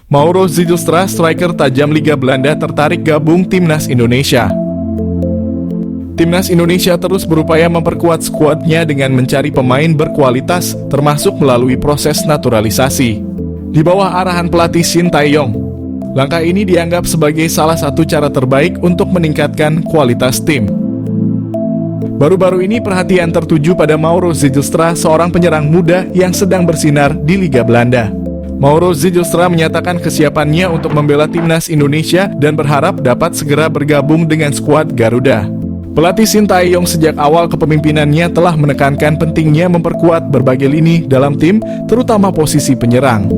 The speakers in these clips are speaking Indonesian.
Mauro Zijlstra, striker tajam Liga Belanda, tertarik gabung Timnas Indonesia. Timnas Indonesia terus berupaya memperkuat skuadnya dengan mencari pemain berkualitas, termasuk melalui proses naturalisasi. Di bawah arahan pelatih Shin Tae-yong, langkah ini dianggap sebagai salah satu cara terbaik untuk meningkatkan kualitas tim. Baru-baru ini perhatian tertuju pada Mauro Zijlstra, seorang penyerang muda yang sedang bersinar di Liga Belanda. Mauro Zijlstra menyatakan kesiapannya untuk membela Timnas Indonesia dan berharap dapat segera bergabung dengan skuad Garuda. Pelatih Shin Tae-yong sejak awal kepemimpinannya telah menekankan pentingnya memperkuat berbagai lini dalam tim, terutama posisi penyerang.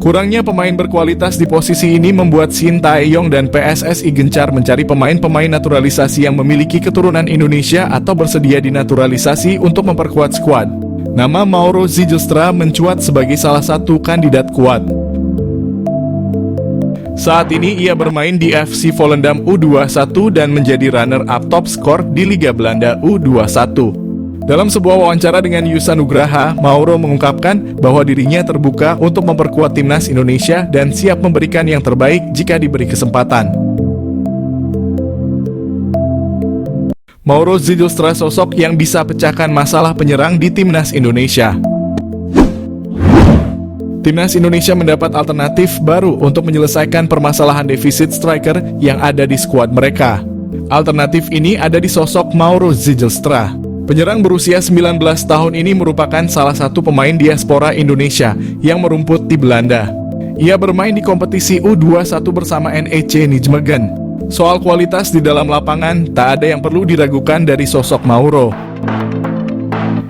Kurangnya pemain berkualitas di posisi ini membuat Shin Tae-yong dan PSSI gencar mencari pemain-pemain naturalisasi yang memiliki keturunan Indonesia atau bersedia dinaturalisasi untuk memperkuat skuad. Nama Mauro Zijlstra mencuat sebagai salah satu kandidat kuat. Saat ini ia bermain di FC Volendam U21 dan menjadi runner-up top skor di Liga Belanda U21. Dalam sebuah wawancara dengan Yusa Nugraha, Mauro mengungkapkan bahwa dirinya terbuka untuk memperkuat Timnas Indonesia dan siap memberikan yang terbaik jika diberi kesempatan. Mauro Zijlstra sosok yang bisa pecahkan masalah penyerang di Timnas Indonesia. Timnas Indonesia mendapat alternatif baru untuk menyelesaikan permasalahan defisit striker yang ada di skuad mereka. Alternatif ini ada di sosok Mauro Zijlstra. Penyerang berusia 19 tahun ini merupakan salah satu pemain diaspora Indonesia yang merumput di Belanda. Ia bermain di kompetisi U21 bersama NEC Nijmegen. Soal kualitas di dalam lapangan, tak ada yang perlu diragukan dari sosok Mauro.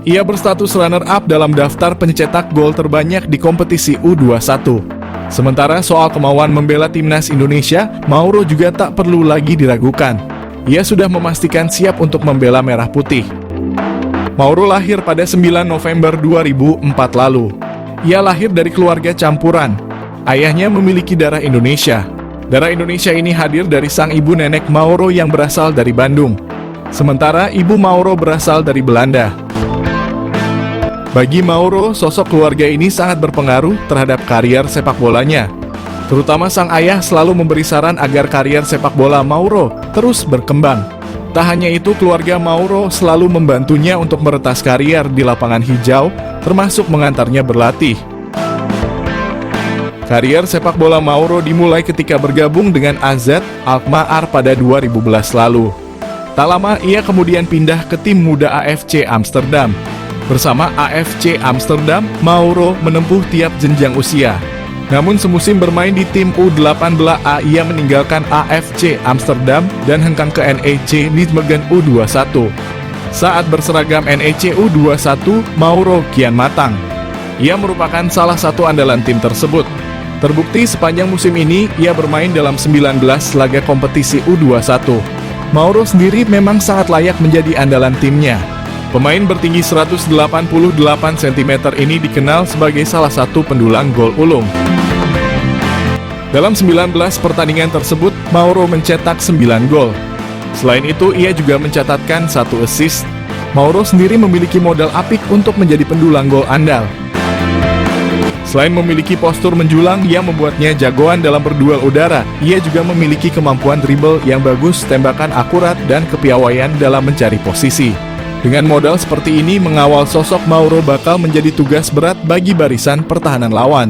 Ia berstatus runner-up dalam daftar pencetak gol terbanyak di kompetisi U21. Sementara soal kemauan membela Timnas Indonesia, Mauro juga tak perlu lagi diragukan. Ia sudah memastikan siap untuk membela Merah Putih. Mauro lahir pada 9 November 2004 lalu. Ia lahir dari keluarga campuran. Ayahnya memiliki darah Indonesia. Darah Indonesia ini hadir dari sang ibu nenek Mauro yang berasal dari Bandung. Sementara ibu Mauro berasal dari Belanda. Bagi Mauro, sosok keluarga ini sangat berpengaruh terhadap karier sepak bolanya. Terutama sang ayah selalu memberi saran agar karier sepak bola Mauro terus berkembang. Tak hanya itu, keluarga Mauro selalu membantunya untuk meretas karier di lapangan hijau, termasuk mengantarnya berlatih. Karier sepak bola Mauro dimulai ketika bergabung dengan AZ Alkmaar pada 2011 lalu. Tak lama ia kemudian pindah ke tim muda AFC Amsterdam. Bersama AFC Amsterdam, Mauro menempuh tiap jenjang usia. Namun semusim bermain di tim U18A, ia meninggalkan AFC Amsterdam dan hengkang ke NEC Nijmegen U21. Saat berseragam NEC U21, Mauro kian matang. Ia merupakan salah satu andalan tim tersebut. Terbukti sepanjang musim ini, ia bermain dalam 19 laga kompetisi U21. Mauro sendiri memang sangat layak menjadi andalan timnya. Pemain bertinggi 188 cm ini dikenal sebagai salah satu pendulang gol ulung. Dalam 19 pertandingan tersebut, Mauro mencetak 9 gol. Selain itu, ia juga mencatatkan 1 assist. Mauro sendiri memiliki modal apik untuk menjadi pendulang gol andal. Selain memiliki postur menjulang yang membuatnya jagoan dalam berduel udara, ia juga memiliki kemampuan dribble yang bagus, tembakan akurat, dan kepiawaian dalam mencari posisi. Dengan modal seperti ini, mengawal sosok Mauro bakal menjadi tugas berat bagi barisan pertahanan lawan.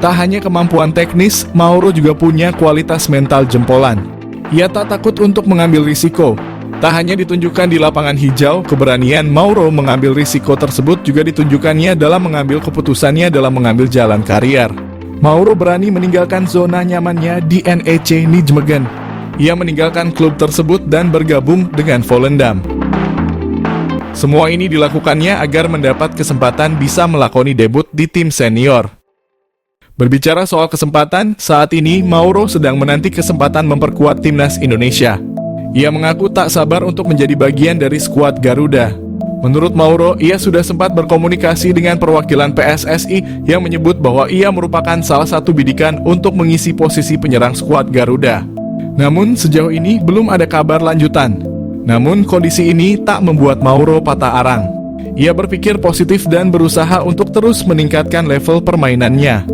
Tak hanya kemampuan teknis, Mauro juga punya kualitas mental jempolan. Ia tak takut untuk mengambil risiko. Tak hanya ditunjukkan di lapangan hijau, keberanian Mauro mengambil risiko tersebut juga ditunjukkannya dalam mengambil keputusannya dalam mengambil jalan karier. Mauro berani meninggalkan zona nyamannya di NEC Nijmegen. Ia meninggalkan klub tersebut dan bergabung dengan Volendam. Semua ini dilakukannya agar mendapat kesempatan bisa melakoni debut di tim senior. Berbicara soal kesempatan, saat ini Mauro sedang menanti kesempatan memperkuat Timnas Indonesia. Ia mengaku tak sabar untuk menjadi bagian dari skuad Garuda. Menurut Mauro, ia sudah sempat berkomunikasi dengan perwakilan PSSI yang menyebut bahwa ia merupakan salah satu bidikan untuk mengisi posisi penyerang skuad Garuda. Namun sejauh ini belum ada kabar lanjutan. Namun kondisi ini tak membuat Mauro patah arang. Ia berpikir positif dan berusaha untuk terus meningkatkan level permainannya.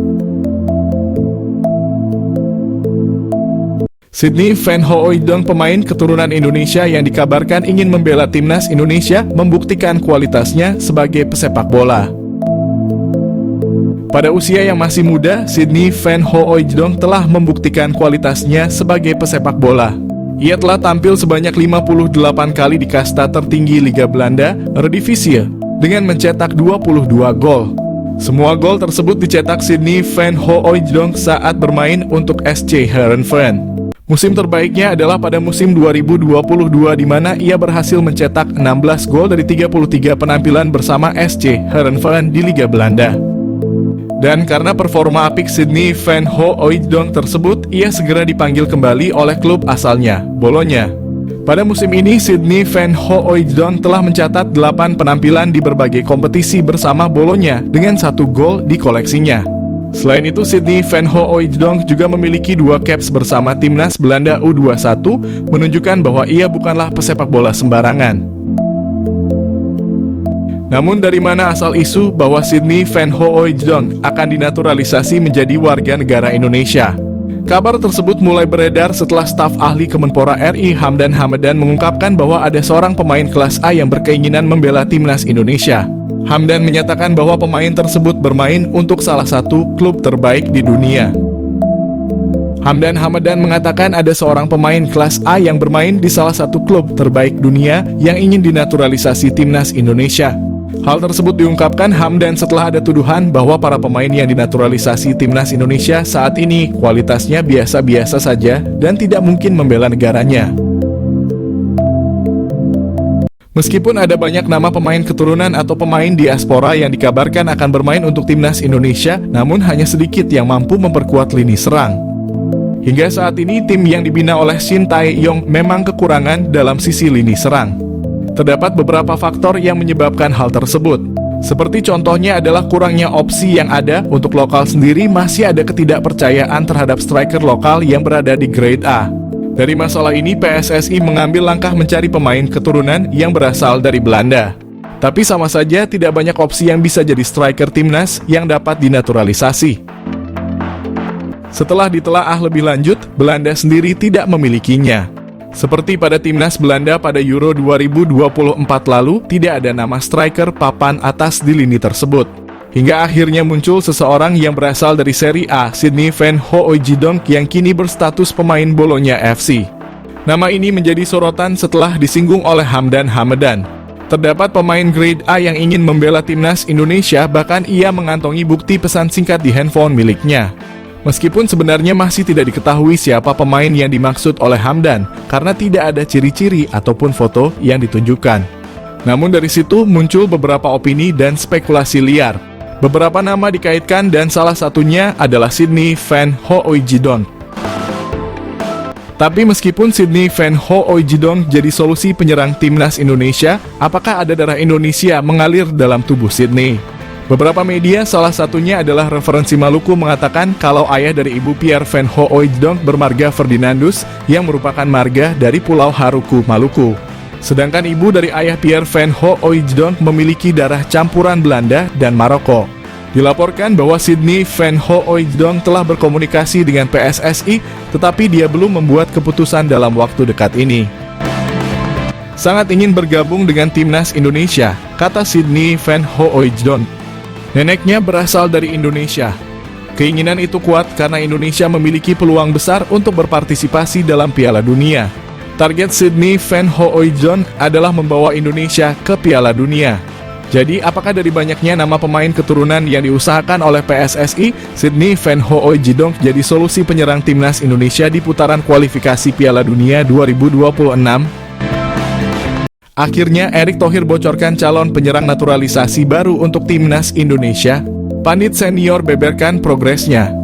Sydney Van Hooijdonk, pemain keturunan Indonesia yang dikabarkan ingin membela timnas Indonesia, membuktikan kualitasnya sebagai pesepak bola. Pada usia yang masih muda, Sydney Van Hooijdonk telah membuktikan kualitasnya sebagai pesepak bola. Ia telah tampil sebanyak 58 kali di kasta tertinggi Liga Belanda, Eredivisie, dengan mencetak 22 gol. Semua gol tersebut dicetak Sydney Van Hooijdonk saat bermain untuk SC Heerenveen. Musim terbaiknya adalah pada musim 2022 di mana ia berhasil mencetak 16 gol dari 33 penampilan bersama SC Heerenveen di Liga Belanda. Dan karena performa apik Sydney Van Hooijdonk tersebut, ia segera dipanggil kembali oleh klub asalnya, Bologna. Pada musim ini, Sydney Van Hooijdonk telah mencatat 8 penampilan di berbagai kompetisi bersama Bologna dengan 1 gol di koleksinya. Selain itu, Sydney Van Hooijdonk juga memiliki 2 caps bersama timnas Belanda U21, menunjukkan bahwa ia bukanlah pesepak bola sembarangan. Namun dari mana asal isu bahwa Sydney Van Hooijdonk akan dinaturalisasi menjadi warga negara Indonesia? Kabar tersebut mulai beredar setelah staf ahli Kemenpora RI Hamdan Hamadan mengungkapkan bahwa ada seorang pemain kelas A yang berkeinginan membela timnas Indonesia. Hamdan menyatakan bahwa pemain tersebut bermain untuk salah satu klub terbaik di dunia. Hamdan Hamadan mengatakan ada seorang pemain kelas A yang bermain di salah satu klub terbaik dunia yang ingin dinaturalisasi timnas Indonesia. Hal tersebut diungkapkan Hamdan setelah ada tuduhan bahwa para pemain yang dinaturalisasi timnas Indonesia saat ini kualitasnya biasa-biasa saja dan tidak mungkin membela negaranya. Meskipun ada banyak nama pemain keturunan atau pemain diaspora yang dikabarkan akan bermain untuk timnas Indonesia, namun hanya sedikit yang mampu memperkuat lini serang. Hingga saat ini, tim yang dibina oleh Shin Tae-yong memang kekurangan dalam sisi lini serang. Terdapat beberapa faktor yang menyebabkan hal tersebut. Seperti contohnya adalah kurangnya opsi yang ada untuk lokal sendiri, masih ada ketidakpercayaan terhadap striker lokal yang berada di grade A. Dari masalah ini, PSSI mengambil langkah mencari pemain keturunan yang berasal dari Belanda. Tapi sama saja tidak banyak opsi yang bisa jadi striker timnas yang dapat dinaturalisasi. Setelah ditelaah lebih lanjut, Belanda sendiri tidak memilikinya. Seperti pada timnas Belanda pada Euro 2024 lalu, tidak ada nama striker papan atas di lini tersebut. Hingga akhirnya muncul seseorang yang berasal dari Serie A, Sydney Van Hooijdonk, yang kini berstatus pemain Bologna FC. Nama ini menjadi sorotan setelah disinggung oleh Hamdan Hamadan. Terdapat pemain grade A yang ingin membela timnas Indonesia, bahkan ia mengantongi bukti pesan singkat di handphone miliknya. Meskipun sebenarnya masih tidak diketahui siapa pemain yang dimaksud oleh Hamdan, karena tidak ada ciri-ciri ataupun foto yang ditunjukkan. Namun dari situ muncul beberapa opini dan spekulasi liar. Beberapa nama dikaitkan dan salah satunya adalah Sydney Van Hooijdonk. Tapi meskipun Sydney Van Hooijdonk jadi solusi penyerang timnas Indonesia, apakah ada darah Indonesia mengalir dalam tubuh Sydney? Beberapa media, salah satunya adalah Referensi Maluku, mengatakan kalau ayah dari ibu Pierre Van Hooijdonk bermarga Ferdinandus yang merupakan marga dari Pulau Haruku, Maluku. Sedangkan ibu dari ayah Pierre Van Hooijdonk memiliki darah campuran Belanda dan Maroko. Dilaporkan bahwa Sydney Van Hooijdonk telah berkomunikasi dengan PSSI, tetapi dia belum membuat keputusan dalam waktu dekat ini. Sangat ingin bergabung dengan timnas Indonesia, kata Sydney Van Hooijdonk. Neneknya berasal dari Indonesia. Keinginan itu kuat karena Indonesia memiliki peluang besar untuk berpartisipasi dalam Piala Dunia. Target Sydney Van Hooijdonk adalah membawa Indonesia ke Piala Dunia. Jadi, apakah dari banyaknya nama pemain keturunan yang diusahakan oleh PSSI, Sydney Van Hooijdonk jadi solusi penyerang timnas Indonesia di putaran kualifikasi Piala Dunia 2026? Akhirnya, Erick Thohir bocorkan calon penyerang naturalisasi baru untuk timnas Indonesia. Pandit senior beberkan progresnya.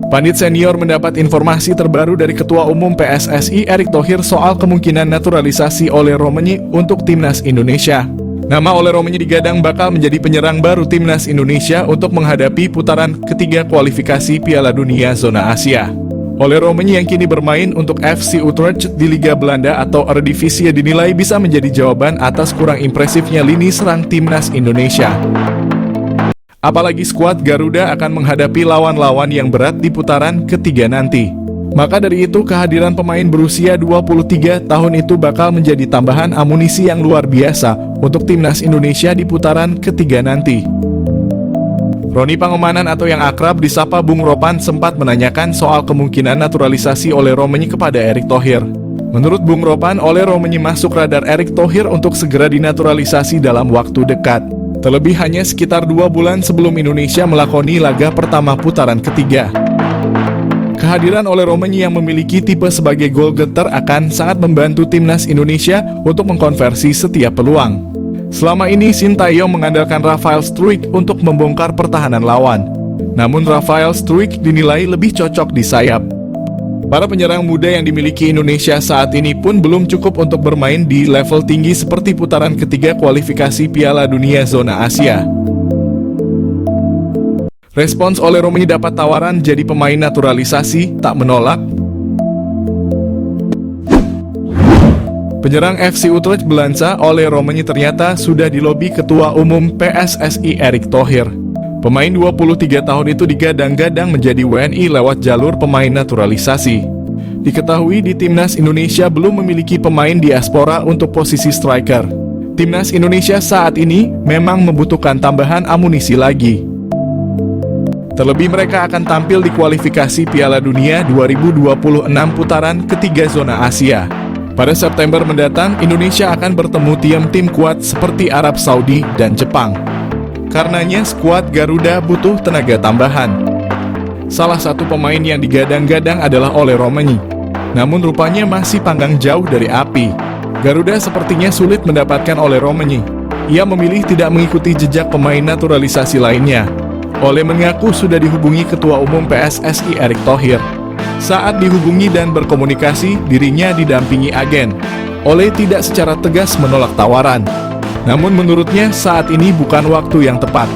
Pandit senior mendapat informasi terbaru dari Ketua Umum PSSI Erick Thohir soal kemungkinan naturalisasi Ole Romeni untuk timnas Indonesia. Nama Ole Romeni digadang bakal menjadi penyerang baru timnas Indonesia untuk menghadapi putaran ketiga kualifikasi Piala Dunia Zona Asia. Ole Romeni yang kini bermain untuk FC Utrecht di Liga Belanda atau Eredivisie dinilai bisa menjadi jawaban atas kurang impresifnya lini serang timnas Indonesia. Apalagi skuad Garuda akan menghadapi lawan-lawan yang berat di putaran ketiga nanti. Maka dari itu kehadiran pemain berusia 23 tahun itu bakal menjadi tambahan amunisi yang luar biasa untuk timnas Indonesia di putaran ketiga nanti. Roni Pangomanan atau yang akrab disapa Bung Ropan sempat menanyakan soal kemungkinan naturalisasi Ole Romenyi kepada Erick Thohir. Menurut Bung Ropan, Ole Romenyi masuk radar Erick Thohir untuk segera dinaturalisasi dalam waktu dekat. Terlebih hanya sekitar 2 bulan sebelum Indonesia melakoni laga pertama putaran ketiga. Kehadiran Ole Romenyi yang memiliki tipe sebagai goal getter akan sangat membantu timnas Indonesia untuk mengkonversi setiap peluang. Selama ini Sintayong mengandalkan Rafael Struijk untuk membongkar pertahanan lawan. Namun Rafael Struijk dinilai lebih cocok di sayap. Para penyerang muda yang dimiliki Indonesia saat ini pun belum cukup untuk bermain di level tinggi seperti putaran ketiga kualifikasi Piala Dunia Zona Asia. Respons Ole Romenyi dapat tawaran jadi pemain naturalisasi, tak menolak. Penyerang FC Utrecht Belansa, Ole Romenyi ternyata sudah dilobi Ketua Umum PSSI Erick Thohir. Pemain 23 tahun itu digadang-gadang menjadi WNI lewat jalur pemain naturalisasi. Diketahui di Timnas Indonesia belum memiliki pemain diaspora untuk posisi striker. Timnas Indonesia saat ini memang membutuhkan tambahan amunisi lagi. Terlebih mereka akan tampil di kualifikasi Piala Dunia 2026 putaran ketiga zona Asia. Pada September mendatang, Indonesia akan bertemu tim kuat seperti Arab Saudi dan Jepang. Karenanya skuad Garuda butuh tenaga tambahan. Salah satu pemain yang digadang-gadang adalah Ole Romenyi. Namun rupanya masih panggang jauh dari api. Garuda sepertinya sulit mendapatkan Ole Romenyi. Ia memilih tidak mengikuti jejak pemain naturalisasi lainnya. Ole mengaku sudah dihubungi Ketua Umum PSSI Erick Thohir. Saat dihubungi dan berkomunikasi, dirinya didampingi agen. Ole tidak secara tegas menolak tawaran. Namun menurutnya saat ini bukan waktu yang tepat.